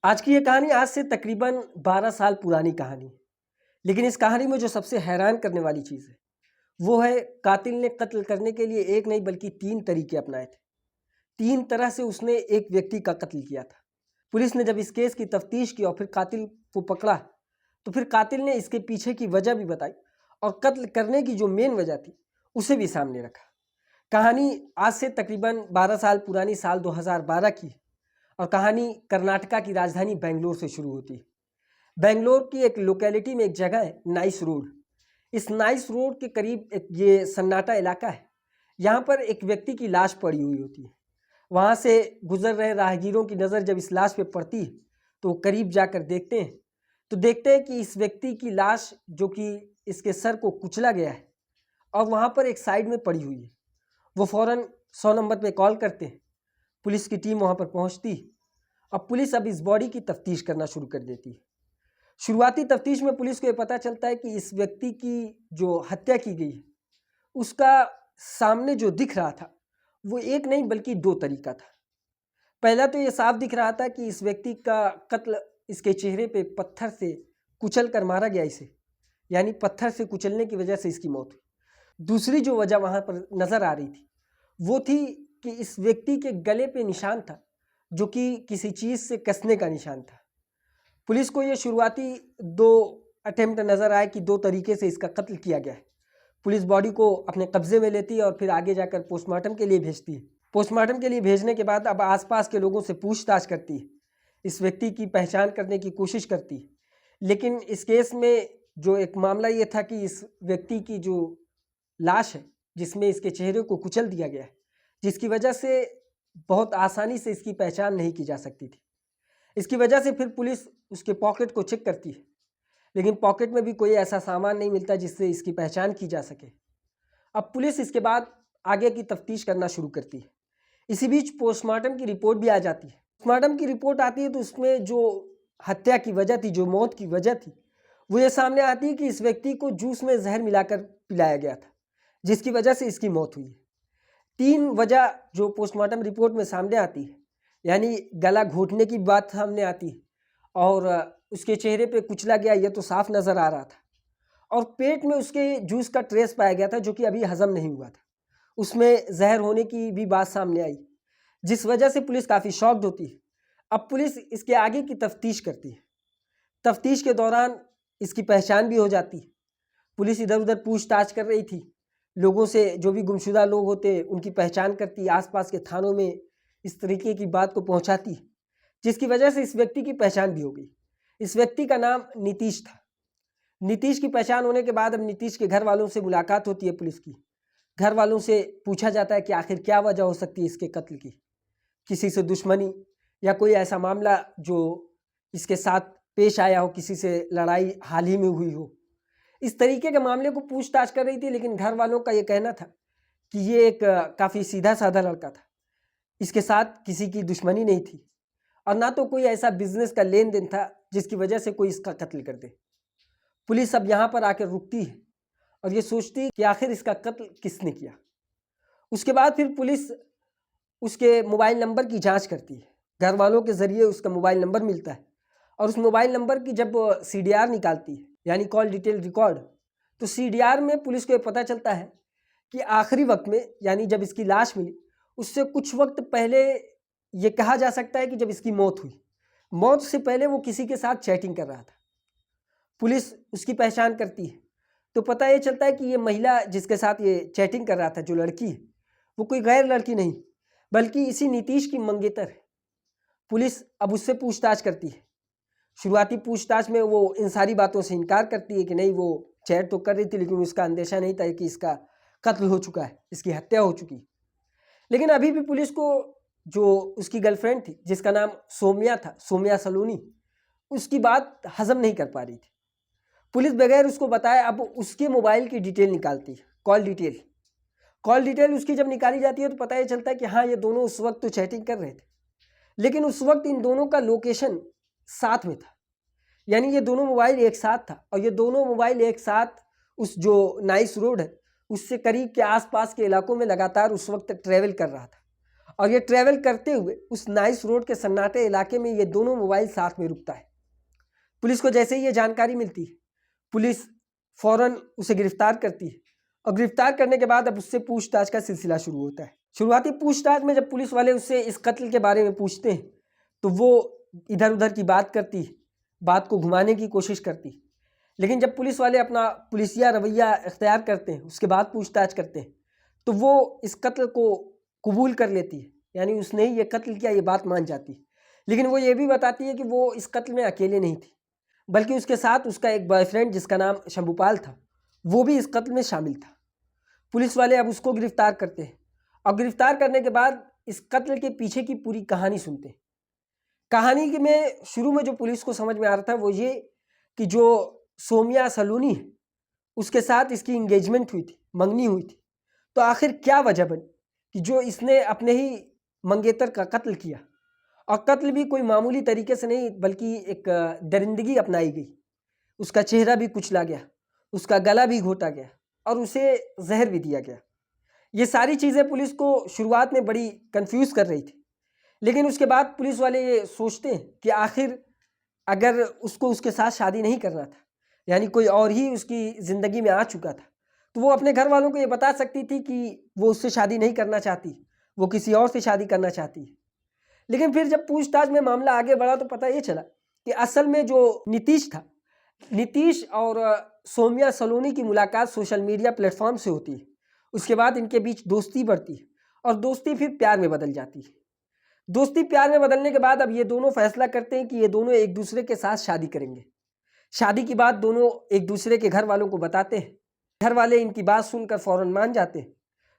आज की ये कहानी आज से तकरीबन 12 साल पुरानी कहानी है। लेकिन इस कहानी में जो सबसे हैरान करने वाली चीज़ है वो है कातिल ने कत्ल करने के लिए एक नहीं बल्कि 3 तरीके अपनाए थे। 3 तरह से उसने एक व्यक्ति का कत्ल किया था। पुलिस ने जब इस केस की तफ्तीश की और फिर कातिल को पकड़ा तो फिर कातिल ने इसके पीछे की वजह भी बताई और कत्ल करने की जो मेन वजह थी उसे भी सामने रखा। कहानी आज से तकरीबन 12 साल पुरानी साल 2012 की है और कहानी कर्नाटका की राजधानी बेंगलोर से शुरू होती है। बेंगलोर की एक लोकेलिटी में एक जगह है नाइस रोड। इस नाइस रोड के करीब एक ये सन्नाटा इलाका है। यहाँ पर एक व्यक्ति की लाश पड़ी हुई होती है। वहाँ से गुजर रहे राहगीरों की नज़र जब इस लाश पे पड़ती है तो वो करीब जाकर देखते हैं तो देखते हैं कि इस व्यक्ति की लाश जो कि इसके सर को कुचला गया है और वहाँ पर एक साइड में पड़ी हुई है। वो फ़ौरन 100 नंबर पे कॉल करते हैं। पुलिस की टीम वहाँ पर पहुँचती है। अब पुलिस अब इस बॉडी की तफ्तीश करना शुरू कर देती है। शुरुआती तफ्तीश में पुलिस को ये पता चलता है कि इस व्यक्ति की जो हत्या की गई है उसका सामने जो दिख रहा था वो एक नहीं बल्कि 2 तरीका था। पहला तो ये साफ दिख रहा था कि इस व्यक्ति का कत्ल इसके चेहरे पे पत्थर से कुचल कर मारा गया इसे, यानी पत्थर से कुचलने की वजह से इसकी मौत हुई। दूसरी जो वजह वहाँ पर नज़र आ रही थी वो थी कि इस व्यक्ति के गले पे निशान था जो कि किसी चीज़ से कसने का निशान था। पुलिस को ये शुरुआती 2 अटेम्प्ट नज़र आए कि 2 तरीके से इसका कत्ल किया गया है। पुलिस बॉडी को अपने कब्जे में लेती है और फिर आगे जाकर पोस्टमार्टम के लिए भेजती है। पोस्टमार्टम के लिए भेजने के बाद अब आसपास के लोगों से पूछताछ करती है, इस व्यक्ति की पहचान करने की कोशिश करती है। लेकिन इस केस में जो एक मामला ये था कि इस व्यक्ति की जो लाश है जिसमें इसके चेहरे को कुचल दिया गया है, जिसकी वजह से बहुत आसानी से इसकी पहचान नहीं की जा सकती थी। इसकी वजह से फिर पुलिस उसके पॉकेट को चेक करती है, लेकिन पॉकेट में भी कोई ऐसा सामान नहीं मिलता जिससे इसकी पहचान की जा सके। अब पुलिस इसके बाद आगे की तफ्तीश करना शुरू करती है। इसी बीच पोस्टमार्टम की रिपोर्ट भी आ जाती है। पोस्टमार्टम की रिपोर्ट आती है तो उसमें जो हत्या की वजह थी, जो मौत की वजह थी, वो ये सामने आती है कि इस व्यक्ति को जूस में जहर मिलाकर पिलाया गया था, जिसकी वजह से इसकी मौत हुई है। 3 वजह जो पोस्टमार्टम रिपोर्ट में सामने आती है, यानी गला घोटने की बात सामने आती है और उसके चेहरे पे कुचला गया ये तो साफ नज़र आ रहा था और पेट में उसके जूस का ट्रेस पाया गया था जो कि अभी हज़म नहीं हुआ था। उसमें जहर होने की भी बात सामने आई, जिस वजह से पुलिस काफ़ी शॉक्ड होती है। अब पुलिस इसके आगे की तफ्तीश करती है। तफ्तीश के दौरान इसकी पहचान भी हो जाती है। पुलिस इधर उधर पूछताछ कर रही थी, लोगों से जो भी गुमशुदा लोग होते उनकी पहचान करती, आसपास के थानों में इस तरीके की बात को पहुंचाती, जिसकी वजह से इस व्यक्ति की पहचान भी हो गई। इस व्यक्ति का नाम नीतीश था। नीतीश की पहचान होने के बाद अब नीतीश के घर वालों से मुलाकात होती है पुलिस की। घर वालों से पूछा जाता है कि आखिर क्या वजह हो सकती है इसके कत्ल की, किसी से दुश्मनी या कोई ऐसा मामला जो इसके साथ पेश आया हो, किसी से लड़ाई हाल ही में हुई हो। इस तरीके के मामले को पूछताछ कर रही थी, लेकिन घर वालों का ये कहना था कि ये एक काफ़ी सीधा साधा लड़का था, इसके साथ किसी की दुश्मनी नहीं थी और ना तो कोई ऐसा बिजनेस का लेन देन था जिसकी वजह से कोई इसका कत्ल कर दे। पुलिस अब यहाँ पर आकर रुकती है और ये सोचती है कि आखिर इसका कत्ल किसने किया। उसके बाद फिर पुलिस उसके मोबाइल नंबर की जांच करती है। घर वालों के ज़रिए उसका मोबाइल नंबर मिलता है और उस मोबाइल नंबर की जब CDR निकालती है, यानी कॉल डिटेल रिकॉर्ड, तो CDR में पुलिस को ये पता चलता है कि आखिरी वक्त में, यानी जब इसकी लाश मिली उससे कुछ वक्त पहले, ये कहा जा सकता है कि जब इसकी मौत हुई, मौत से पहले वो किसी के साथ चैटिंग कर रहा था। पुलिस उसकी पहचान करती है तो पता ये चलता है कि ये महिला जिसके साथ ये चैटिंग कर रहा था, जो लड़की है, वो कोई गैर लड़की नहीं बल्कि इसी नीतीश की मंगेतर है। पुलिस अब उससे पूछताछ करती है। शुरुआती पूछताछ में वो इन सारी बातों से इनकार करती है कि नहीं, वो चैट तो कर रही थी लेकिन उसका अंदेशा नहीं था कि इसका कत्ल हो चुका है, इसकी हत्या हो चुकी। लेकिन अभी भी पुलिस को जो उसकी गर्लफ्रेंड थी जिसका नाम सोम्या था, सोम्या सलोनी, उसकी बात हजम नहीं कर पा रही थी। पुलिस बगैर उसको बताए अब उसके मोबाइल की डिटेल निकालती है, कॉल डिटेल उसकी जब निकाली जाती है तो पता ये चलता है कि हाँ, ये दोनों उस वक्त तो चैटिंग कर रहे थे, लेकिन उस वक्त इन दोनों का लोकेशन साथ में था, यानी ये दोनों मोबाइल एक साथ था और ये दोनों मोबाइल एक साथ उस जो नाइस रोड है उससे करीब के आसपास के इलाकों में लगातार उस वक्त ट्रैवल कर रहा था और ये ट्रैवल करते हुए उस नाइस रोड के सन्नाटे इलाके में ये दोनों मोबाइल साथ में रुकता है। पुलिस को जैसे ही ये जानकारी मिलती है, पुलिस फौरन उसे गिरफ्तार करती है और गिरफ्तार करने के बाद अब उससे पूछताछ का सिलसिला शुरू होता है। शुरुआती पूछताछ में जब पुलिस वाले उससे इस कत्ल के बारे में पूछते हैं तो वो इधर उधर की बात करती है, बात को घुमाने की कोशिश करती है। लेकिन जब पुलिस वाले अपना पुलिसिया रवैया इख्तियार करते हैं, उसके बाद पूछताछ करते हैं, तो वो इस कत्ल को कबूल कर लेती है, यानी उसने ही ये कत्ल किया, ये बात मान जाती है। लेकिन वो ये भी बताती है कि वो इस कत्ल में अकेले नहीं थी, बल्कि उसके साथ उसका एक बॉयफ्रेंड जिसका नाम शंभूपाल था, वो भी इस कत्ल में शामिल था। पुलिस वाले अब उसको गिरफ्तार करते हैं और गिरफ्तार करने के बाद इस कत्ल के पीछे की पूरी कहानी सुनते हैं। कहानी के में शुरू में जो पुलिस को समझ में आ रहा था वो ये कि जो सोमिया सलोनी है उसके साथ इसकी इंगेजमेंट हुई थी, मंगनी हुई थी। तो आखिर क्या वजह बनी कि जो इसने अपने ही मंगेतर का कत्ल किया, और कत्ल भी कोई मामूली तरीके से नहीं बल्कि एक दरिंदगी अपनाई गई। उसका चेहरा भी कुचला गया, उसका गला भी घोटा गया और उसे जहर भी दिया गया। ये सारी चीज़ें पुलिस को शुरुआत में बड़ी कंफ्यूज कर रही थी। लेकिन उसके बाद पुलिस वाले ये सोचते हैं कि आखिर अगर उसको उसके साथ शादी नहीं करना था, यानी कोई और ही उसकी ज़िंदगी में आ चुका था, तो वो अपने घर वालों को ये बता सकती थी कि वो उससे शादी नहीं करना चाहती, वो किसी और से शादी करना चाहती है। लेकिन फिर जब पूछताछ में मामला आगे बढ़ा तो पता ये चला कि असल में जो नीतीश था, नीतीश और सोमिया सलोनी की मुलाकात सोशल मीडिया प्लेटफॉर्म से होती है। उसके बाद इनके बीच दोस्ती बढ़ती है और दोस्ती फिर प्यार में बदल जाती है। दोस्ती प्यार में बदलने के बाद अब ये दोनों फैसला करते हैं कि ये दोनों एक दूसरे के साथ शादी करेंगे। शादी की बात दोनों एक दूसरे के घर वालों को बताते हैं। घर वाले इनकी बात सुनकर फौरन मान जाते हैं,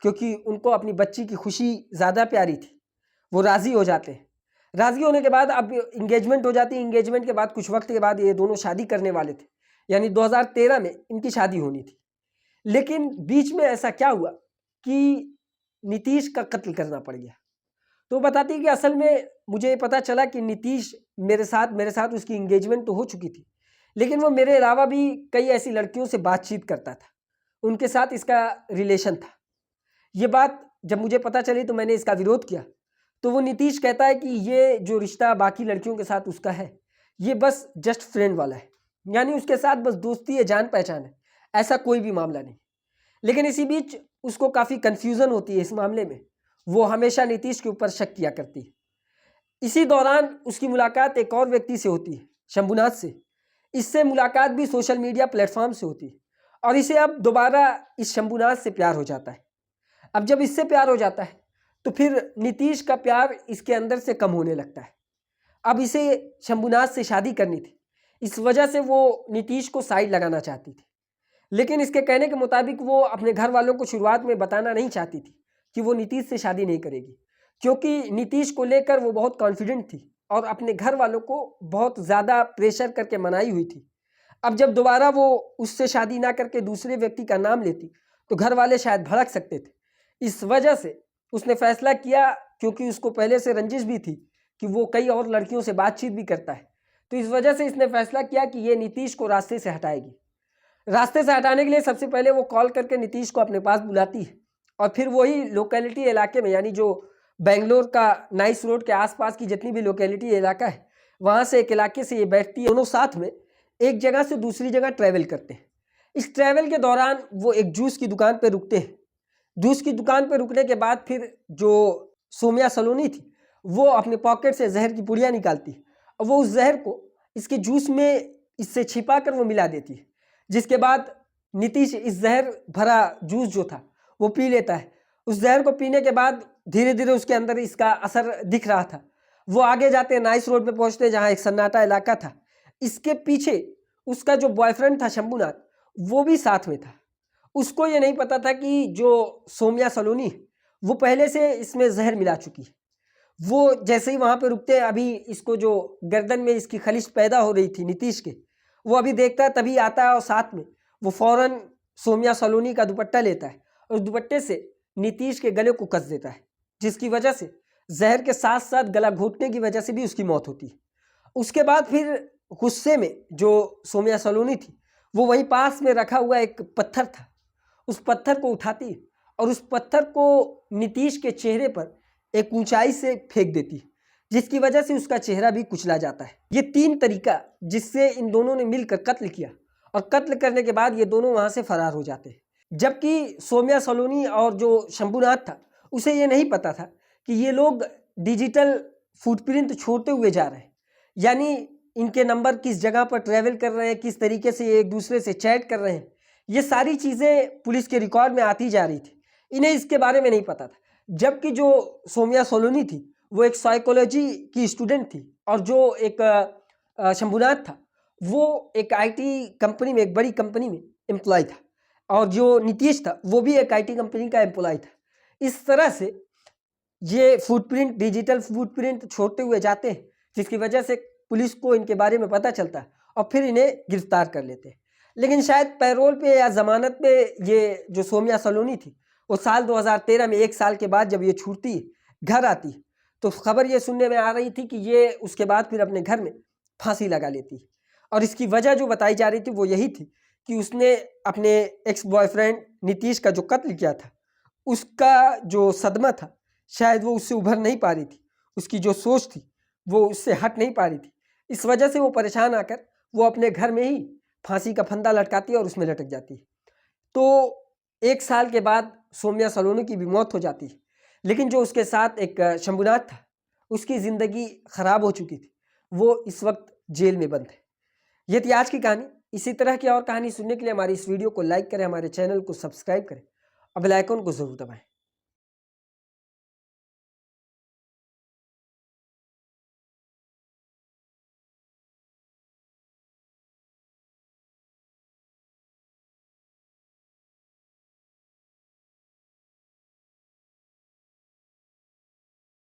क्योंकि उनको अपनी बच्ची की खुशी ज़्यादा प्यारी थी। वो राज़ी हो जाते हैं। राज़ी होने के बाद अब इंगेजमेंट हो जाती है। इंगेजमेंट के बाद कुछ वक्त के बाद ये दोनों शादी करने वाले थे, यानी 2013 में इनकी शादी होनी थी। लेकिन बीच में ऐसा क्या हुआ कि नीतीश का कत्ल करना पड़ गया। तो बताती है कि असल में मुझे पता चला कि नीतीश मेरे साथ उसकी इंगेजमेंट तो हो चुकी थी, लेकिन वो मेरे अलावा भी कई ऐसी लड़कियों से बातचीत करता था, उनके साथ इसका रिलेशन था। ये बात जब मुझे पता चली तो मैंने इसका विरोध किया। तो वो नीतीश कहता है कि ये जो रिश्ता बाकी लड़कियों के साथ उसका है, ये बस जस्ट फ्रेंड वाला है, यानी उसके साथ बस दोस्ती है, जान पहचान है, ऐसा कोई भी मामला नहीं। लेकिन इसी बीच उसको काफ़ी कन्फ्यूज़न होती है इस मामले में। वो हमेशा नीतीश के ऊपर शक किया करती है। इसी दौरान उसकी मुलाकात एक और व्यक्ति से होती है, शंभुनाथ से। इससे मुलाकात भी सोशल मीडिया प्लेटफॉर्म से होती है और इसे अब दोबारा इस शंभुनाथ से प्यार हो जाता है। अब जब इससे प्यार हो जाता है तो फिर नीतीश का प्यार इसके अंदर से कम होने लगता है। अब इसे शंभुनाथ से शादी करनी थी, इस वजह से वो नीतीश को साइड लगाना चाहती थी। लेकिन इसके कहने के मुताबिक वो अपने घर वालों को शुरुआत में बताना नहीं चाहती थी कि वो नीतीश से शादी नहीं करेगी, क्योंकि नीतीश को लेकर वो बहुत कॉन्फिडेंट थी और अपने घर वालों को बहुत ज़्यादा प्रेशर करके मनाई हुई थी। अब जब दोबारा वो उससे शादी ना करके दूसरे व्यक्ति का नाम लेती तो घर वाले शायद भड़क सकते थे। इस वजह से उसने फैसला किया, क्योंकि उसको पहले से रंजिश भी थी कि वो कई और लड़कियों से बातचीत भी करता है, तो इस वजह से इसने फैसला किया कि ये नीतीश को रास्ते से हटाएगी। रास्ते से हटाने के लिए सबसे पहले वो कॉल करके नीतीश को अपने पास बुलाती है और फिर वही लोकेलिटी इलाके में, यानी जो बेंगलोर का नाइस रोड के आसपास की जितनी भी लोकेलिटी इलाका है, वहाँ से एक इलाके से ये बैठती है। दोनों साथ में एक जगह से दूसरी जगह ट्रैवल करते हैं। इस ट्रैवल के दौरान वो एक जूस की दुकान पर रुकते हैं। जूस की दुकान पर रुकने के बाद फिर जो सोमिया सलोनी थी वो अपने पॉकेट से जहर की पुड़िया निकालती है और वो उस जहर को इसके जूस में इससे छिपा कर वो मिला देती है, जिसके बाद नीतीश इस जहर भरा जूस जो था वो पी लेता है। उस जहर को पीने के बाद धीरे धीरे उसके अंदर इसका असर दिख रहा था। वो आगे जाते हैं, नाइस रोड पे पहुंचते हैं जहाँ एक सन्नाटा इलाका था। इसके पीछे उसका जो बॉयफ्रेंड था शंभुनाथ, वो भी साथ में था। उसको ये नहीं पता था कि जो सोमिया सलोनी वो पहले से इसमें जहर मिला चुकी है। वो जैसे ही वहाँ पे रुकते हैं, अभी इसको जो गर्दन में इसकी खलिश पैदा हो रही थी नीतीश के, वो अभी देखता है, तभी आता है और साथ में वो फौरन सोमिया सलोनी का दुपट्टा लेता है और दुपट्टे से नीतीश के गले को कस देता है, जिसकी वजह से जहर के साथ साथ गला घोटने की वजह से भी उसकी मौत होती है। उसके बाद फिर गुस्से में जो सोमिया सलोनी थी वो वहीं पास में रखा हुआ एक पत्थर था, उस पत्थर को उठाती है और उस पत्थर को नीतीश के चेहरे पर एक ऊंचाई से फेंक देती है, जिसकी वजह से उसका चेहरा भी कुचला जाता है। ये 3 तरीका जिससे इन दोनों ने मिलकर कत्ल किया और कत्ल करने के बाद ये दोनों वहां से फरार हो जाते हैं। जबकि सौम्या सलोनी और जो शंभुनाथ था उसे ये नहीं पता था कि ये लोग डिजिटल फुटप्रिंट छोड़ते हुए जा रहे हैं, यानी इनके नंबर किस जगह पर ट्रैवल कर रहे हैं, किस तरीके से ये एक दूसरे से चैट कर रहे हैं, ये सारी चीज़ें पुलिस के रिकॉर्ड में आती जा रही थी। इन्हें इसके बारे में नहीं पता था। जबकि जो सौम्या सोलोनी थी वो एक साइकोलॉजी की स्टूडेंट थी और जो एक शंभुनाथ था वो एक आईटी कंपनी में, एक बड़ी कंपनी में एम्प्लॉय था, और जो नीतीश था वो भी एक आईटी कंपनी का एम्प्लॉय था। इस तरह से ये फुटप्रिंट, डिजिटल फुटप्रिंट छोड़ते हुए जाते हैं, जिसकी वजह से पुलिस को इनके बारे में पता चलता है और फिर इन्हें गिरफ्तार कर लेते हैं। लेकिन शायद पैरोल पे या जमानत पे ये जो सौम्या सलोनी थी वो साल 2013 में 1 साल के बाद जब ये छूटती है, घर आती है, तो खबर ये सुनने में आ रही थी कि ये उसके बाद फिर अपने घर में फांसी लगा लेती है। और इसकी वजह जो बताई जा रही थी वो यही थी कि उसने अपने एक्स बॉयफ्रेंड नीतीश का जो कत्ल किया था उसका जो सदमा था, शायद वो उससे उभर नहीं पा रही थी, उसकी जो सोच थी वो उससे हट नहीं पा रही थी। इस वजह से वो परेशान आकर वो अपने घर में ही फांसी का फंदा लटकाती है और उसमें लटक जाती है। तो 1 साल के बाद सौम्या सलोनी की भी मौत हो जाती है, लेकिन जो उसके साथ एक शंभुनाथ था उसकी ज़िंदगी ख़राब हो चुकी थी, वो इस वक्त जेल में बंद है। ये थी आज की कहानी। इसी तरह की और कहानी सुनने के लिए हमारी इस वीडियो को लाइक करें, हमारे चैनल को सब्सक्राइब करें और बेल आइकन को ज़रूर दबाएं।